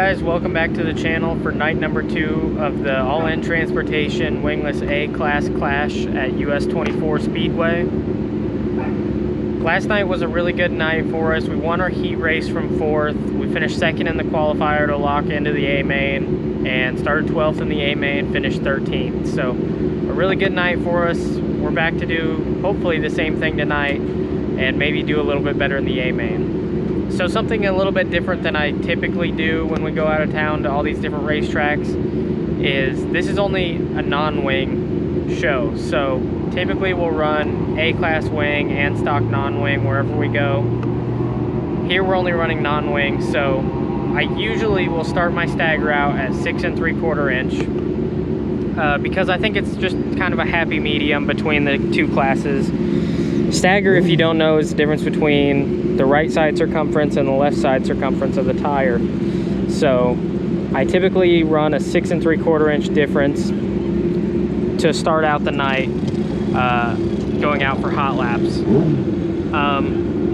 guys, welcome back to the channel for night number 2 of the all-in transportation wingless A-class clash at US 24 Speedway. Last night was a really good night for us. We won our heat race from 4th. We finished 2nd in the qualifier to lock into the A main and started 12th in the A main, finished 13th. So a really good night for us. We're back to do hopefully the same thing tonight and maybe do a little bit better in the A main. So something a little bit different than I typically do when we go out of town to all these different racetracks is this is only a non-wing show. So typically we'll run A-class wing and stock non-wing wherever we go. Here we're only running non-wing, so I usually will start my stagger out at 6 3/4 inch because I think it's just kind of a happy medium between the two classes. Stagger, if you don't know, is the difference between the right side circumference and the left side circumference of the tire. So I typically run a 6 3/4 inch difference to start out the night going out for hot laps.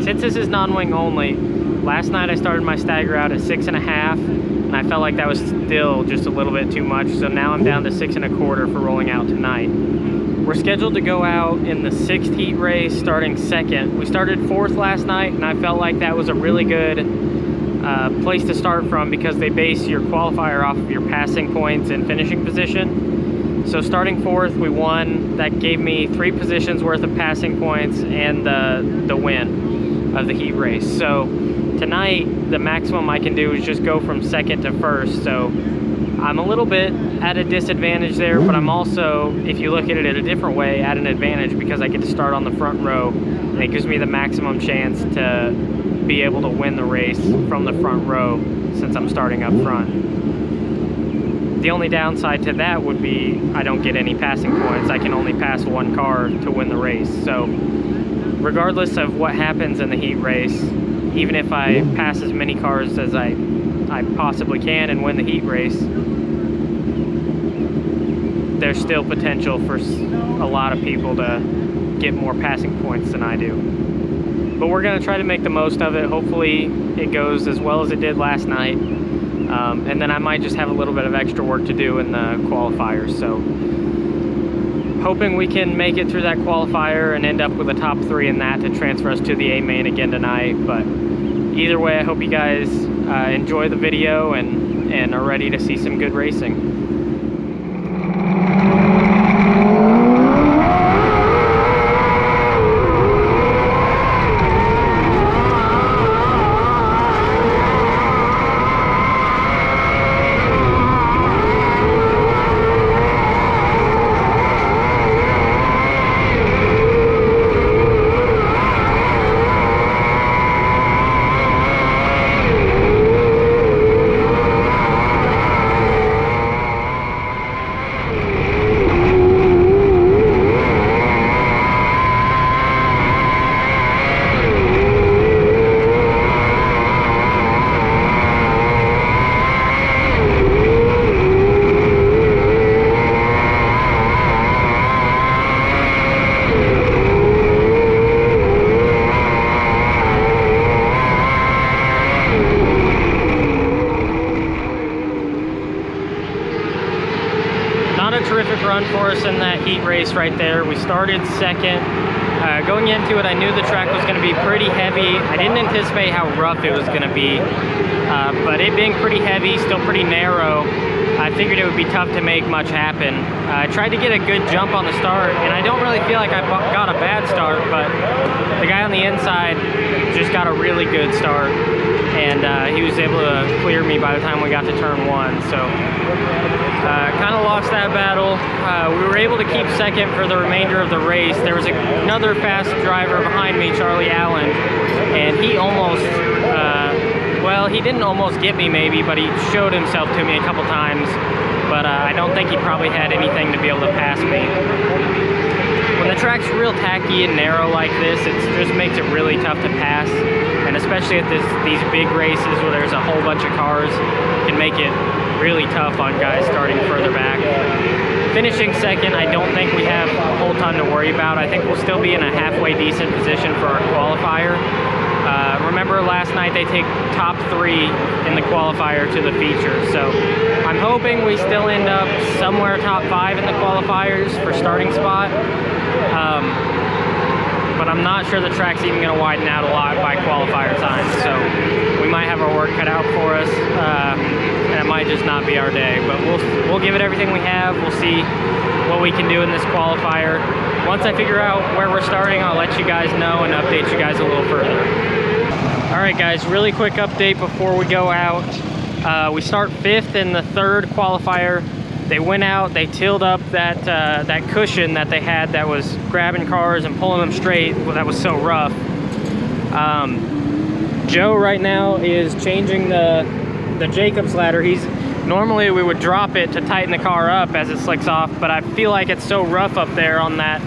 Since this is non-wing only, last night I started my stagger out at 6 1/2 and I felt like that was still just a little bit too much, so now I'm down to 6 1/4 for rolling out tonight. We're scheduled to go out in the 6th heat race starting 2nd. We started 4th last night and I felt like that was a really good place to start from because they base your qualifier off of your passing points and finishing position. So starting 4th, we won. That gave me 3 positions worth of passing points and the win of the heat race. So tonight, the maximum I can do is just go from 2nd to 1st. So I'm a little bit at a disadvantage there, but I'm also, if you look at it in a different way, at an advantage because I get to start on the front row and it gives me the maximum chance to be able to win the race from the front row since I'm starting up front. The only downside to that would be I don't get any passing points. I can only pass one car to win the race. So regardless of what happens in the heat race, even if I pass as many cars as I possibly can and win the heat race, there's still potential for a lot of people to get more passing points than I do. But we're going to try to make the most of it. Hopefully it goes as well as it did last night. And then I might just have a little bit of extra work to do in the qualifiers. So hoping we can make it through that qualifier and end up with a top 3 in that to transfer us to the A main again tonight. But either way, I hope you guys enjoy the video and are ready to see some good racing. Terrific run for us in that heat race right there. We started 2nd. Going into it, I knew the track was going to be pretty heavy. I didn't anticipate how rough it was going to be, but it being pretty heavy, still pretty narrow, I figured it would be tough to make much happen. I tried to get a good jump on the start, and I don't really feel like I got a bad start, but the guy on the inside just got a really good start, and he was able to clear me by the time we got to turn 1. So kind of lost that battle. We were able to keep 2nd for the remainder of the race. There was another fast driver behind me, Charlie Allen, and he almost, well, he didn't almost get me maybe, but he showed himself to me a couple times, but I don't think he probably had anything to be able to pass me. When the track's real tacky and narrow like this, it just makes it really tough to pass, and especially at these big races where there's a whole bunch of cars, it can make it really tough on guys starting further back. Finishing 2nd, I don't think we have a whole ton to worry about. I think we'll still be in a halfway decent position for our qualifier. Remember last night they take top 3 in the qualifier to the feature, so I'm hoping we still end up somewhere top 5 in the qualifiers for starting spot. But I'm not sure the track's even going to widen out a lot by qualifier time, so we might have our work cut out for us, and it might just not be our day. But we'll give it everything we have. We'll see what we can do in this qualifier. Once I figure out where we're starting, I'll let you guys know and update you guys a little further. All right, guys, really quick update before we go out. We start 5th in the 3rd qualifier. They went out, they tilled up that cushion that they had that was grabbing cars and pulling them straight. Well, that was so rough. Joe right now is changing the Jacobs ladder. Normally we would drop it to tighten the car up as it slicks off, but I feel like it's so rough up there on that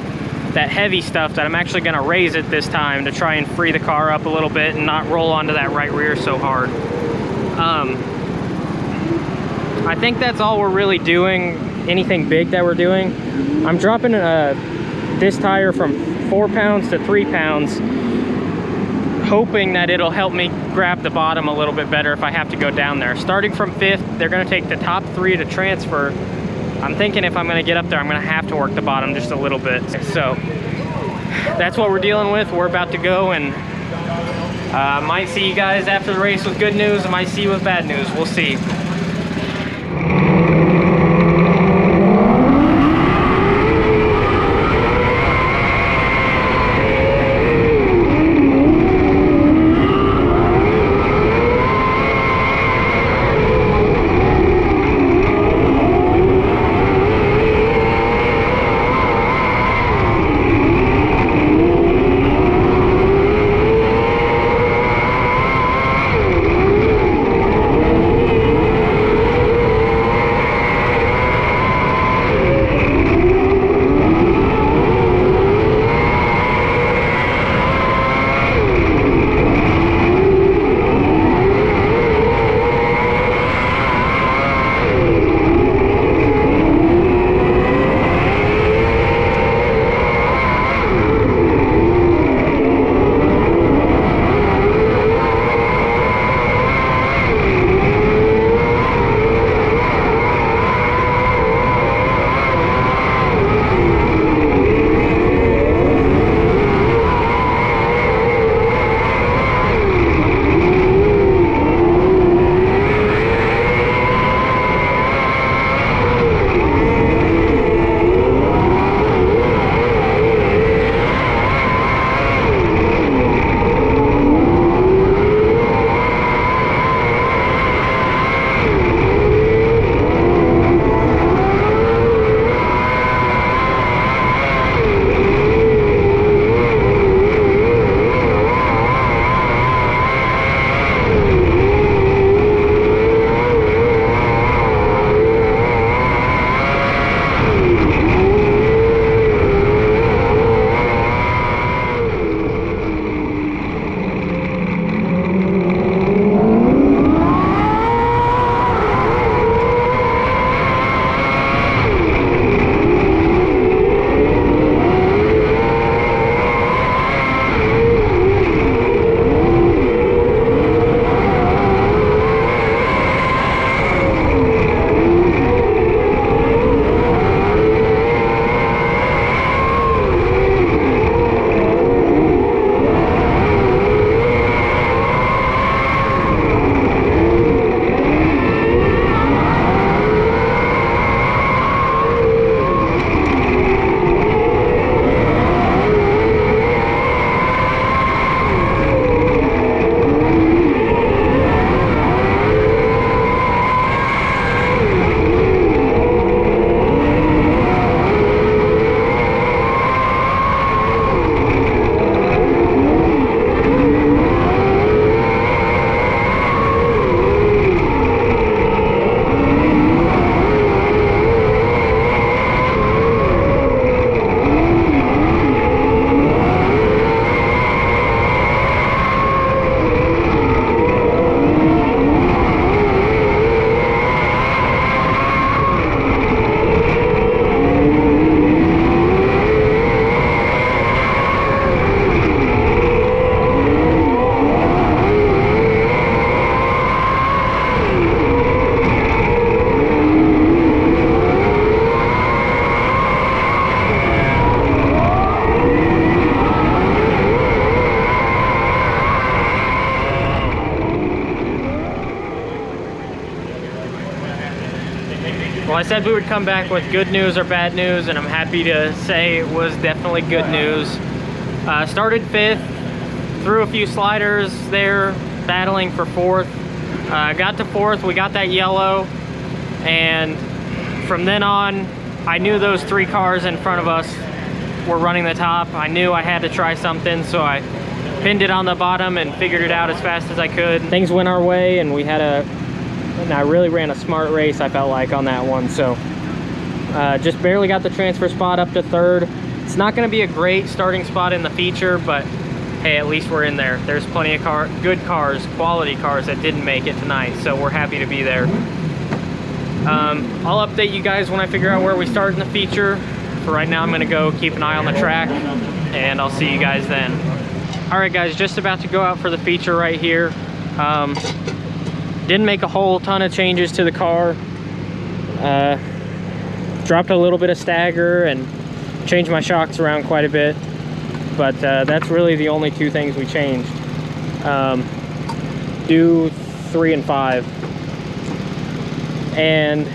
heavy stuff that I'm actually gonna raise it this time to try and free the car up a little bit and not roll onto that right rear so hard. I think that's all we're really doing, anything big that we're doing. I'm dropping this tire from 4 pounds to 3 pounds, hoping that it'll help me grab the bottom a little bit better if I have to go down there. Starting from 5th, they're gonna take the top 3 to transfer. I'm thinking if I'm gonna get up there, I'm gonna have to work the bottom just a little bit. So that's what we're dealing with. We're about to go, and might see you guys after the race with good news. I might see you with bad news. We'll see. I said we would come back with good news or bad news, and I'm happy to say it was definitely good news. Started 5th, threw a few sliders there, battling for 4th. Got to 4th, we got that yellow, and from then on, I knew those 3 cars in front of us were running the top. I knew I had to try something, so I pinned it on the bottom and figured it out as fast as I could. Things went our way, and I really ran a smart race, I felt like, on that one. So just barely got the transfer spot up to 3rd. It's not going to be a great starting spot in the feature, but hey, at least we're in there. There's plenty of good cars, quality cars that didn't make it tonight, so we're happy to be there. I'll update you guys when I figure out where we start in the feature. For right now, I'm going to go keep an eye on the track, and I'll see you guys then. All right, guys, just about to go out for the feature right here. Didn't make a whole ton of changes to the car. Dropped a little bit of stagger and changed my shocks around quite a bit, but that's really the only 2 things we changed. Do 3 and 5, and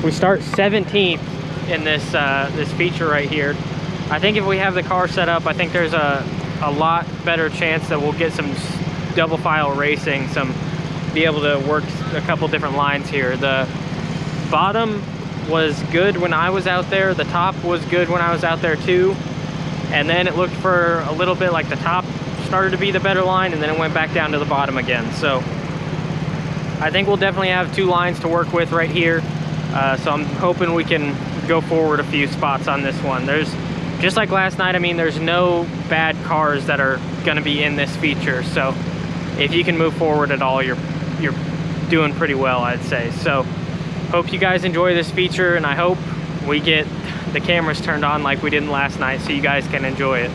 we start 17th in this this feature right here. I think if we have the car set up, I think there's a lot better chance that we'll get some double file racing, be able to work a couple different lines here. The bottom was good when I was out there, the top was good when I was out there too, and then it looked for a little bit like the top started to be the better line, and then it went back down to the bottom again. So I think we'll definitely have 2 lines to work with right here. So I'm hoping we can go forward a few spots on this one. There's, just like last night, I mean, there's no bad cars that are going to be in this feature. So if you can move forward at all, you're doing pretty well, I'd say. So hope you guys enjoy this feature, and I hope we get the cameras turned on like we did last night so you guys can enjoy it.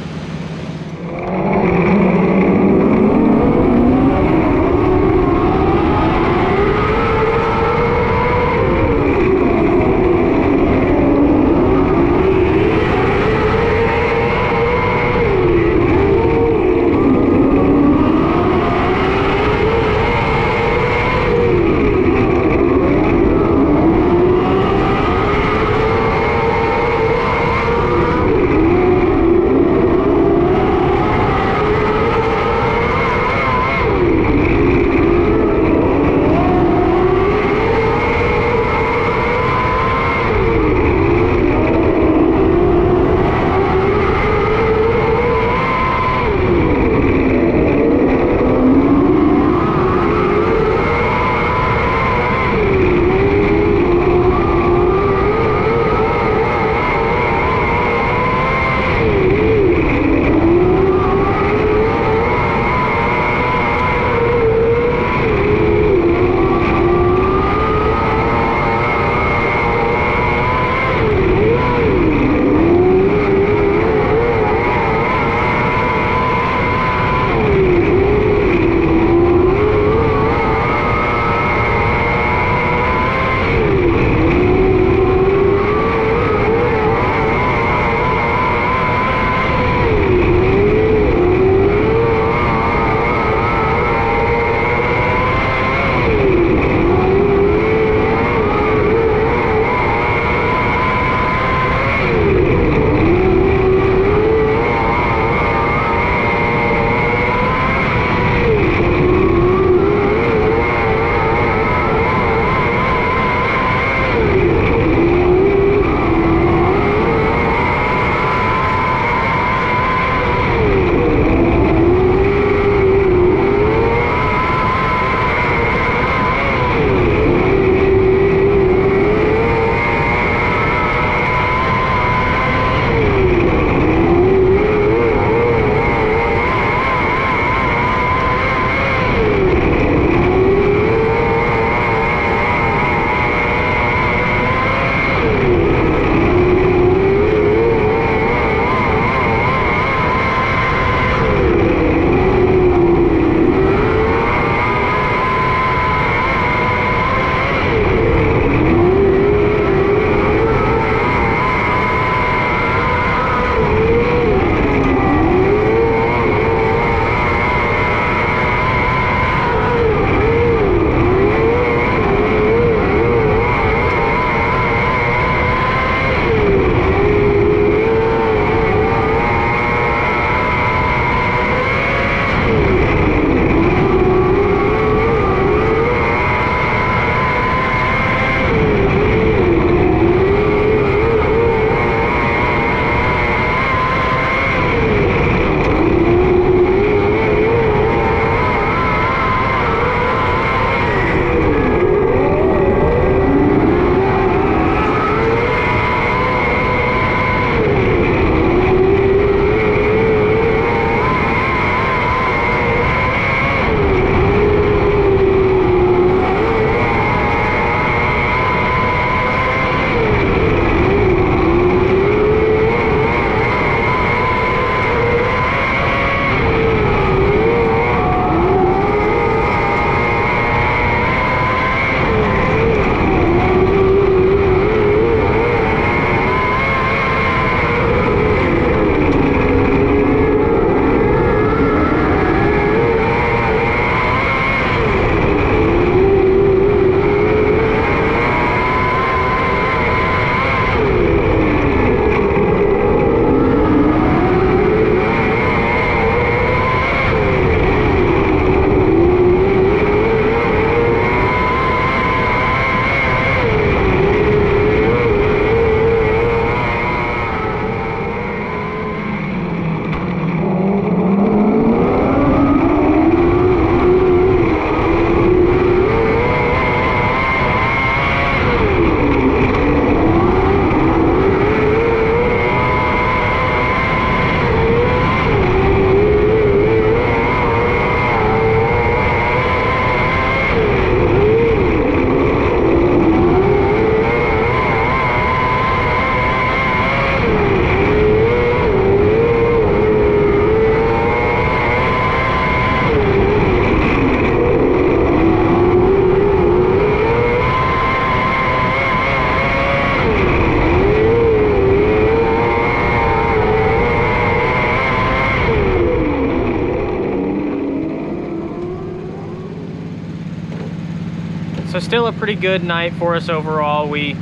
So still a pretty good night for us overall. We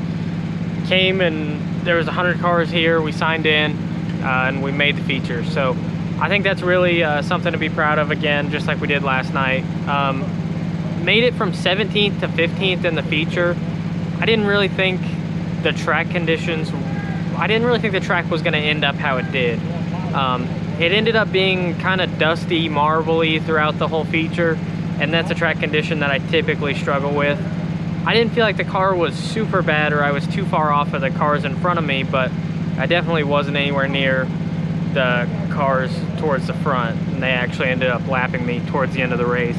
came and there was 100 cars here. We signed in and we made the feature. So I think that's really something to be proud of again, just like we did last night. Made it from 17th to 15th in the feature. I didn't really think the track conditions, I didn't really think the track was gonna end up how it did. It ended up being kind of dusty, marbly throughout the whole feature, and that's a track condition that I typically struggle with. I didn't feel like the car was super bad or I was too far off of the cars in front of me, but I definitely wasn't anywhere near the cars towards the front, and they actually ended up lapping me towards the end of the race.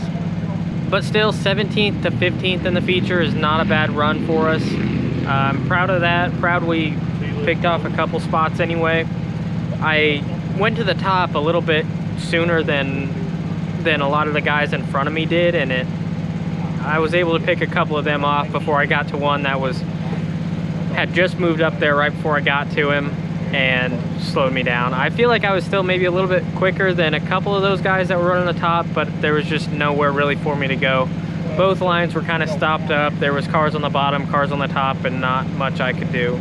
But still, 17th to 15th in the feature is not a bad run for us. I'm proud of that. Proud we picked off a couple spots anyway. I went to the top a little bit sooner than a lot of the guys in front of me did, and I was able to pick a couple of them off before I got to one that had just moved up there right before I got to him and slowed me down. I feel like I was still maybe a little bit quicker than a couple of those guys that were running the top, but there was just nowhere really for me to go. Both lines were kind of stopped up. There was cars on the bottom, cars on the top, and not much I could do.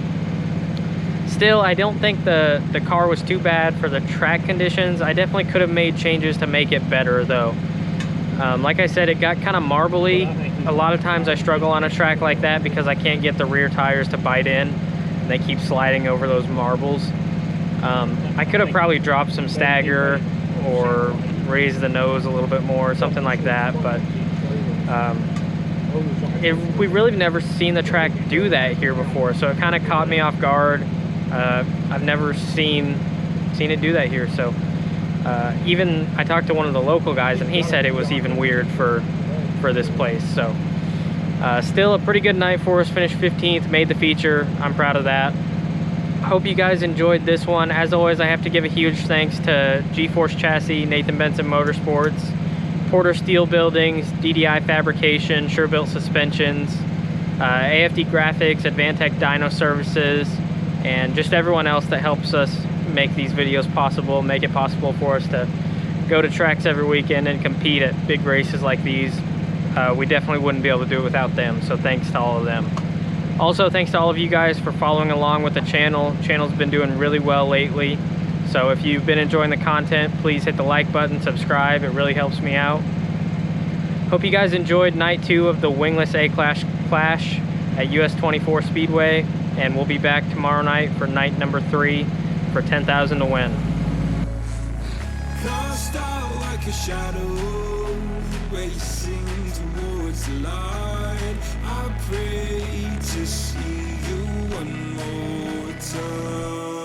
Still, I don't think the car was too bad for the track conditions. I definitely could have made changes to make it better though. Like I said, it got kind of marbly. A lot of times I struggle on a track like that because I can't get the rear tires to bite in. They keep sliding over those marbles. I could have probably dropped some stagger or raised the nose a little bit more, something like that, but we really never seen the track do that here before, so it kind of caught me off guard. I've never seen it do that here, so even I talked to one of the local guys and he said it was even weird for this place. So still a pretty good night for us. Finished 15th, made the feature. I'm proud of that. Hope you guys enjoyed this one. As always, I have to give a huge thanks to G-Force Chassis, Nathan Benson Motorsports, Porter Steel Buildings, DDI Fabrication, Sure Built Suspensions, AFD Graphics, Advantech Dyno Services, and just everyone else that helps us make these videos possible, make it possible for us to go to tracks every weekend and compete at big races like these. We definitely wouldn't be able to do it without them, so thanks to all of them. Also, thanks to all of you guys for following along with the channel. The channel's been doing really well lately, so if you've been enjoying the content, please hit the like button, subscribe, it really helps me out. Hope you guys enjoyed night 2 of the Wingless A-Class Clash at US 24 Speedway, and we'll be back tomorrow night for night number 3 for $10,000 to win. Cast out like a shadow, racing towards the light. I pray to see you one more time.